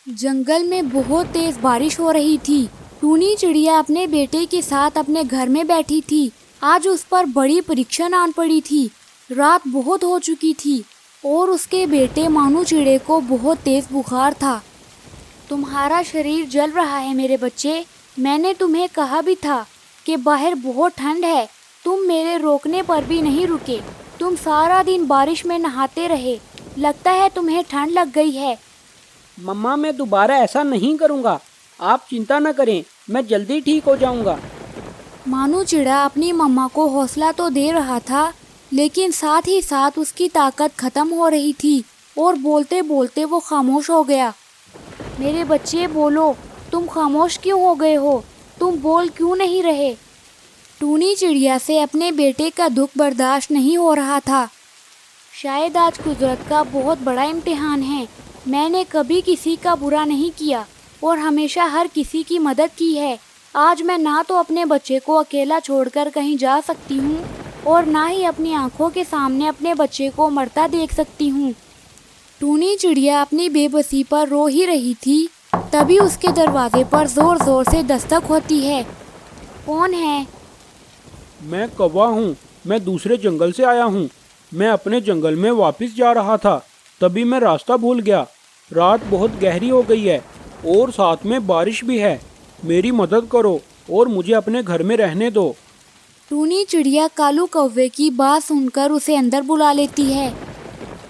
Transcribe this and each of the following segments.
जंगल में बहुत तेज बारिश हो रही थी। टूनी चिड़िया अपने बेटे के साथ अपने घर में बैठी थी। आज उस पर बड़ी परीक्षा आन पड़ी थी। रात बहुत हो चुकी थी और उसके बेटे मानू चिड़े को बहुत तेज बुखार था। तुम्हारा शरीर जल रहा है मेरे बच्चे। मैंने तुम्हें कहा भी था कि बाहर बहुत ठंड है। तुम मेरे रोकने पर भी नहीं रुके। तुम सारा दिन बारिश में नहाते रहे। लगता है तुम्हें ठंड लग गई है। मम्मा, मैं दोबारा ऐसा नहीं करूँगा। आप चिंता न करें, मैं जल्दी ठीक हो जाऊँगा। मानू चिड़ा अपनी मम्मा को हौसला तो दे रहा था, लेकिन साथ ही साथ उसकी ताकत खत्म हो रही थी और बोलते बोलते वो खामोश हो गया। मेरे बच्चे बोलो, तुम खामोश क्यों हो गए हो? तुम बोल क्यों नहीं रहे? टूनी चिड़िया से अपने बेटे का दुख बर्दाश्त नहीं हो रहा था। शायद आज कुदरत का बहुत बड़ा इम्तिहान है। मैंने कभी किसी का बुरा नहीं किया और हमेशा हर किसी की मदद की है। आज मैं ना तो अपने बच्चे को अकेला छोड़कर कहीं जा सकती हूँ और ना ही अपनी आंखों के सामने अपने बच्चे को मरता देख सकती हूँ। टूनी चिड़िया अपनी बेबसी पर रो ही रही थी, तभी उसके दरवाजे पर जोर जोर से दस्तक होती है। कौन है? मैं कौवा हूँ। मैं दूसरे जंगल से आया हूँ। मैं अपने जंगल में वापस जा रहा था, तभी मैं रास्ता भूल गया। रात बहुत गहरी हो गई है और साथ में बारिश भी है। मेरी मदद करो और मुझे अपने घर में रहने दो। टूनी चिड़िया कालू कौवे की बात सुनकर उसे अंदर बुला लेती है।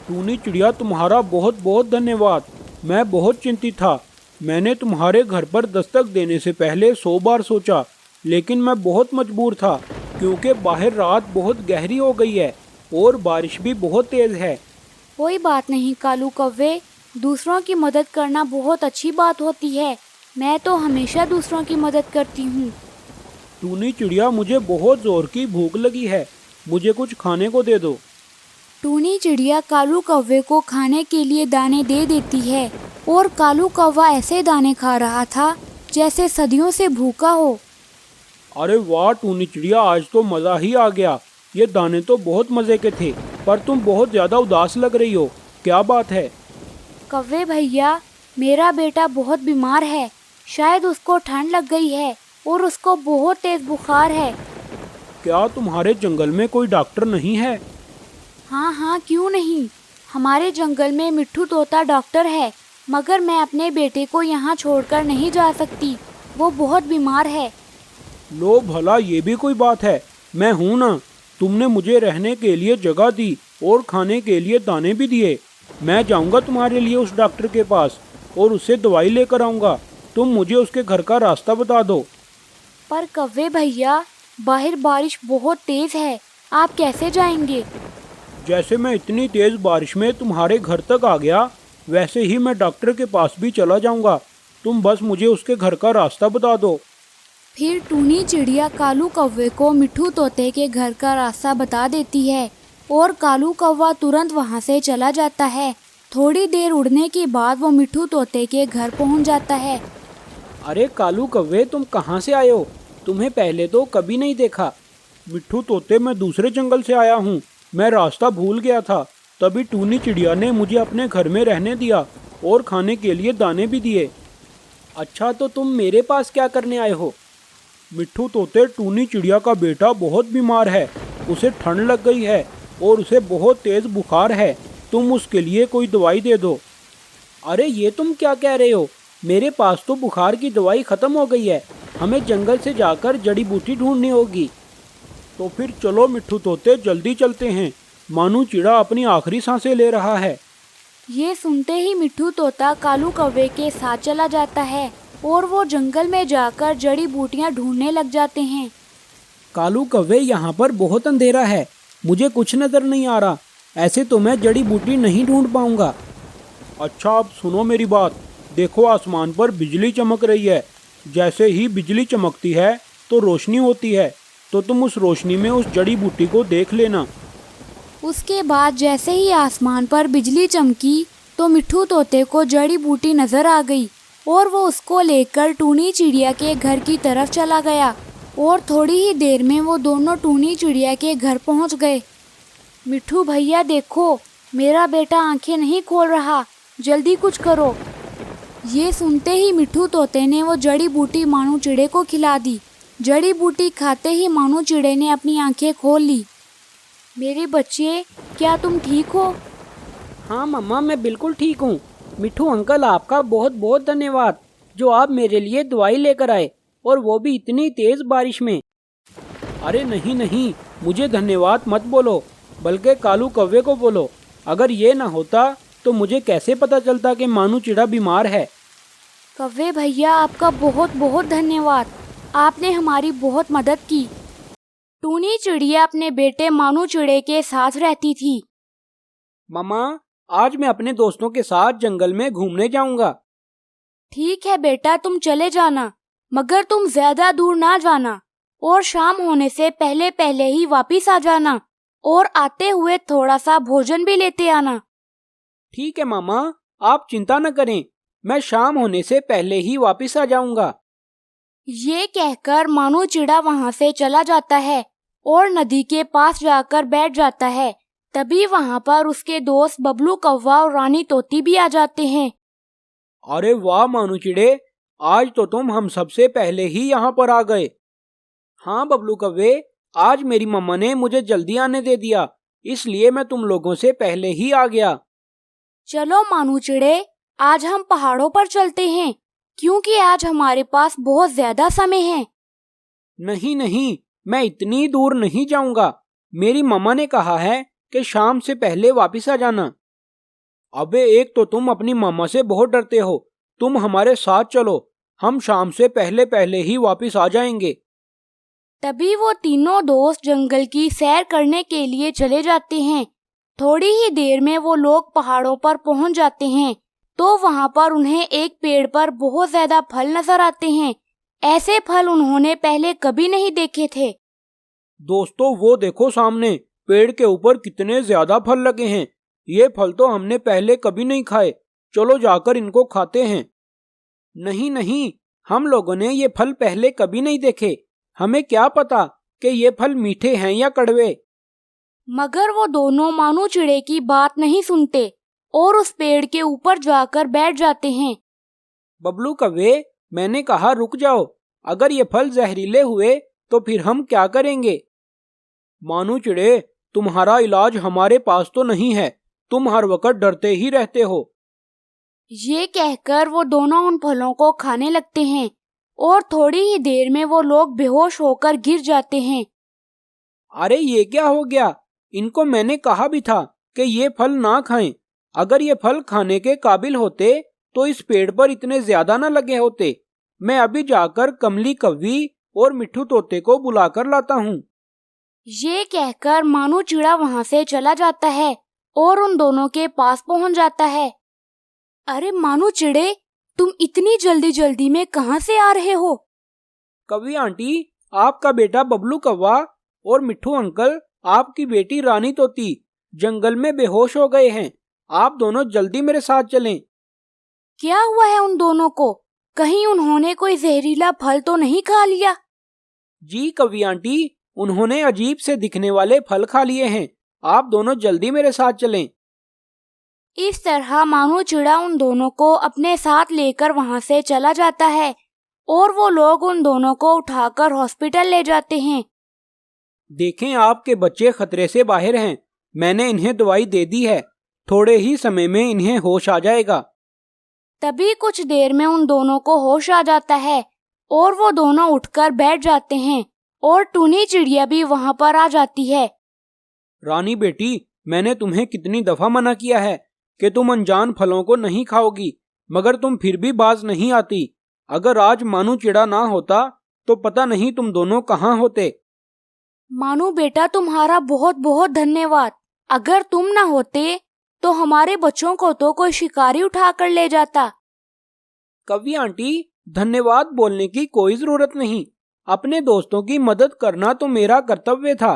टूनी चिड़िया, तुम्हारा बहुत बहुत धन्यवाद। मैं बहुत चिंतित था। मैंने तुम्हारे घर पर दस्तक देने से पहले 100 बार सोचा, लेकिन मैं बहुत मजबूर था क्योंकि बाहर रात बहुत गहरी हो गई है और बारिश भी बहुत तेज है। कोई बात नहीं कालू कौवे, दूसरों की मदद करना बहुत अच्छी बात होती है। मैं तो हमेशा दूसरों की मदद करती हूँ। टूनी चिड़िया, मुझे बहुत जोर की भूख लगी है। मुझे कुछ खाने को दे दो। टूनी चिड़िया कालू कौवे को खाने के लिए दाने दे देती है और कालू कौवा ऐसे दाने खा रहा था जैसे सदियों से भूखा हो। अरे वाह टूनी चिड़िया, आज तो मज़ा ही आ गया। ये दाने तो बहुत मज़े के थे, पर तुम बहुत ज़्यादा उदास लग रही हो। क्या बात है? कौवे भैया, मेरा बेटा बहुत बीमार है। शायद उसको ठंड लग गई है और उसको बहुत तेज बुखार है। क्या तुम्हारे जंगल में कोई डॉक्टर नहीं है? हाँ हाँ, क्यों नहीं। हमारे जंगल में मिट्ठू तोता डॉक्टर है, मगर मैं अपने बेटे को यहाँ छोड़कर नहीं जा सकती। वो बहुत बीमार है। लो भला, ये भी कोई बात है। मैं हूं ना। तुमने मुझे रहने के लिए जगह दी और खाने के लिए दाने भी दिए। मैं जाऊंगा तुम्हारे लिए उस डॉक्टर के पास और उससे दवाई लेकर आऊंगा। तुम मुझे उसके घर का रास्ता बता दो। पर कौवे भैया, बाहर बारिश बहुत तेज है। आप कैसे जाएंगे? जैसे मैं इतनी तेज बारिश में तुम्हारे घर तक आ गया, वैसे ही मैं डॉक्टर के पास भी चला जाऊंगा। तुम बस मुझे उसके घर का रास्ता बता दो। फिर टूनी चिड़िया कालू कौवे को मिट्ठू तोते के घर का रास्ता बता देती है और कालू कौवा तुरंत वहाँ से चला जाता है। थोड़ी देर उड़ने के बाद वो मिट्ठू तोते के घर पहुँच जाता है। अरे कालू कव्वे, तुम कहाँ से आए हो? तुम्हें पहले तो कभी नहीं देखा। मिट्ठू तोते, मैं दूसरे जंगल से आया हूँ। मैं रास्ता भूल गया था, तभी टूनी चिड़िया ने मुझे अपने घर में रहने दिया और खाने के लिए दाने भी दिए। अच्छा, तो तुम मेरे पास क्या करने आए हो? मिट्ठू तोते, टूनी चिड़िया का बेटा बहुत बीमार है। उसे ठंड लग गई है और उसे बहुत तेज़ बुखार है। तुम उसके लिए कोई दवाई दे दो। अरे ये तुम क्या कह रहे हो? मेरे पास तो बुखार की दवाई ख़त्म हो गई है। हमें जंगल से जाकर जड़ी बूटी ढूंढनी होगी। तो फिर चलो मिट्ठू तोते, जल्दी चलते हैं। मानू चिड़ा अपनी आखिरी सांसें ले रहा है। ये सुनते ही मिट्ठू तोता कालू कौवे के साथ चला जाता है और वो जंगल में जाकर जड़ी बूटियाँ ढूंढने लग जाते हैं। कालू कव्वे, यहाँ पर बहुत अंधेरा है। मुझे कुछ नज़र नहीं आ रहा। ऐसे तो मैं जड़ी बूटी नहीं ढूंढ पाऊंगा। अच्छा, अब सुनो मेरी बात। देखो, आसमान पर बिजली चमक रही है। जैसे ही बिजली चमकती है तो रोशनी होती है। तो तुम उस रोशनी में उस जड़ी बूटी को देख लेना। उसके बाद जैसे ही आसमान पर बिजली चमकी तो मिट्ठू तोते को जड़ी बूटी नजर आ गई और वो उसको लेकर टूनी चिड़िया के घर की तरफ चला गया और थोड़ी ही देर में वो दोनों टूनी चिड़िया के घर पहुंच गए। मिट्ठू भैया देखो, मेरा बेटा आंखें नहीं खोल रहा। जल्दी कुछ करो। ये सुनते ही मिट्ठू तोते ने वो जड़ी बूटी मानू चिड़े को खिला दी। जड़ी बूटी खाते ही मानू चिड़े ने अपनी आंखें खोल ली। मेरे बच्चे, क्या तुम ठीक हो? हाँ मम्मा, मैं बिल्कुल ठीक हूँ। मिट्ठू अंकल, आपका बहुत बहुत धन्यवाद जो आप मेरे लिए दवाई लेकर आए, और वो भी इतनी तेज बारिश में। अरे नहीं नहीं, मुझे धन्यवाद मत बोलो, बल्कि कालू कौवे को बोलो। अगर ये ना होता तो मुझे कैसे पता चलता कि मानू चिड़ा बीमार है। कौवे भैया, आपका बहुत बहुत धन्यवाद, आपने हमारी बहुत मदद की। टूनी चिड़िया अपने बेटे मानू चिड़े के साथ रहती थी। मम्मा, आज मैं अपने दोस्तों के साथ जंगल में घूमने जाऊंगा। ठीक है बेटा, तुम चले जाना, मगर तुम ज्यादा दूर ना जाना, और शाम होने से पहले पहले ही वापिस आ जाना, और आते हुए थोड़ा सा भोजन भी लेते आना। ठीक है मामा, आप चिंता न करें, मैं शाम होने से पहले ही वापिस आ जाऊंगा। ये कहकर मानू चिड़ा वहाँ से चला जाता है और नदी के पास जाकर बैठ जाता है। तभी वहाँ पर उसके दोस्त बबलू कौवा और रानी तोती भी आ जाते हैं। अरे वाह मानू चिड़े, आज तो तुम हम सबसे पहले ही यहाँ पर आ गए। हाँ बबलू कौवे, आज मेरी मम्मा ने मुझे जल्दी आने दे दिया, इसलिए मैं तुम लोगों से पहले ही आ गया। चलो मानू चिड़े, आज हम पहाड़ों पर चलते हैं, क्योंकि आज हमारे पास बहुत ज्यादा समय है। नहीं नहीं, मैं इतनी दूर नहीं जाऊंगा। मेरी मम्मा ने कहा है कि शाम से पहले वापिस आ जाना। अबे, एक तो तुम अपनी मम्मा से बहुत डरते हो, तुम हमारे साथ चलो, हम शाम से पहले पहले ही वापिस आ जाएंगे। तभी वो तीनों दोस्त जंगल की सैर करने के लिए चले जाते हैं। थोड़ी ही देर में वो लोग पहाड़ों पर पहुंच जाते हैं, तो वहाँ पर उन्हें एक पेड़ पर बहुत ज्यादा फल नजर आते हैं। ऐसे फल उन्होंने पहले कभी नहीं देखे थे। दोस्तों, वो देखो सामने पेड़ के ऊपर कितने ज्यादा फल लगे हैं। ये फल तो हमने पहले कभी नहीं खाए, चलो जाकर इनको खाते हैं। नहीं नहीं, हम लोगों ने ये फल पहले कभी नहीं देखे, हमें क्या पता कि ये फल मीठे हैं या कड़वे। मगर वो दोनों मानू चिड़े की बात नहीं सुनते और उस पेड़ के ऊपर जाकर बैठ जाते हैं। बबलू कौवे, मैंने कहा रुक जाओ, अगर ये फल जहरीले हुए तो फिर हम क्या करेंगे? मानू चिड़े, तुम्हारा इलाज हमारे पास तो नहीं है, तुम हर वक्त डरते ही रहते हो। ये कहकर वो दोनों उन फलों को खाने लगते हैं और थोड़ी ही देर में वो लोग बेहोश होकर गिर जाते हैं। अरे ये क्या हो गया? इनको मैंने कहा भी था कि ये फल ना खाएं। अगर ये फल खाने के काबिल होते तो इस पेड़ पर इतने ज्यादा ना लगे होते। मैं अभी जाकर कमली कौवी और मिट्ठू तोते को बुलाकर लाता हूँ। ये कहकर मानू चिड़ा वहाँ से चला जाता है और उन दोनों के पास पहुँच जाता है। अरे मानू चिड़े, तुम इतनी जल्दी जल्दी में कहाँ से आ रहे हो? कौवी आंटी, आपका बेटा बबलू कौवा और मिट्ठू अंकल आपकी बेटी रानी तोती जंगल में बेहोश हो गए हैं। आप दोनों जल्दी मेरे साथ चलें। क्या हुआ है उन दोनों को? कहीं उन्होंने कोई जहरीला फल तो नहीं खा लिया? जी कौवी आंटी, उन्होंने अजीब से दिखने वाले फल खा लिए हैं। आप दोनों जल्दी मेरे साथ चलें। इस तरह मानू चिड़ा उन दोनों को अपने साथ लेकर वहाँ से चला जाता है और वो लोग उन दोनों को उठाकर हॉस्पिटल ले जाते हैं। देखें, आपके बच्चे खतरे से बाहर हैं। मैंने इन्हें दवाई दे दी है, थोड़े ही समय में इन्हें होश आ जाएगा। तभी कुछ देर में उन दोनों को होश आ जाता है और वो दोनों उठकर बैठ जाते हैं और टूनी चिड़िया भी वहाँ पर आ जाती है। रानी बेटी, मैंने तुम्हें कितनी दफा मना किया है कि तुम अनजान फलों को नहीं खाओगी, मगर तुम फिर भी बाज नहीं आती। अगर आज मानू चिड़ा ना होता तो पता नहीं तुम दोनों कहाँ होते। मानू बेटा, तुम्हारा बहुत बहुत धन्यवाद। अगर तुम ना होते तो हमारे बच्चों को तो कोई शिकारी उठा कर ले जाता। कौवी आंटी, धन्यवाद बोलने की कोई जरूरत नहीं। अपने दोस्तों की मदद करना तो मेरा कर्तव्य था।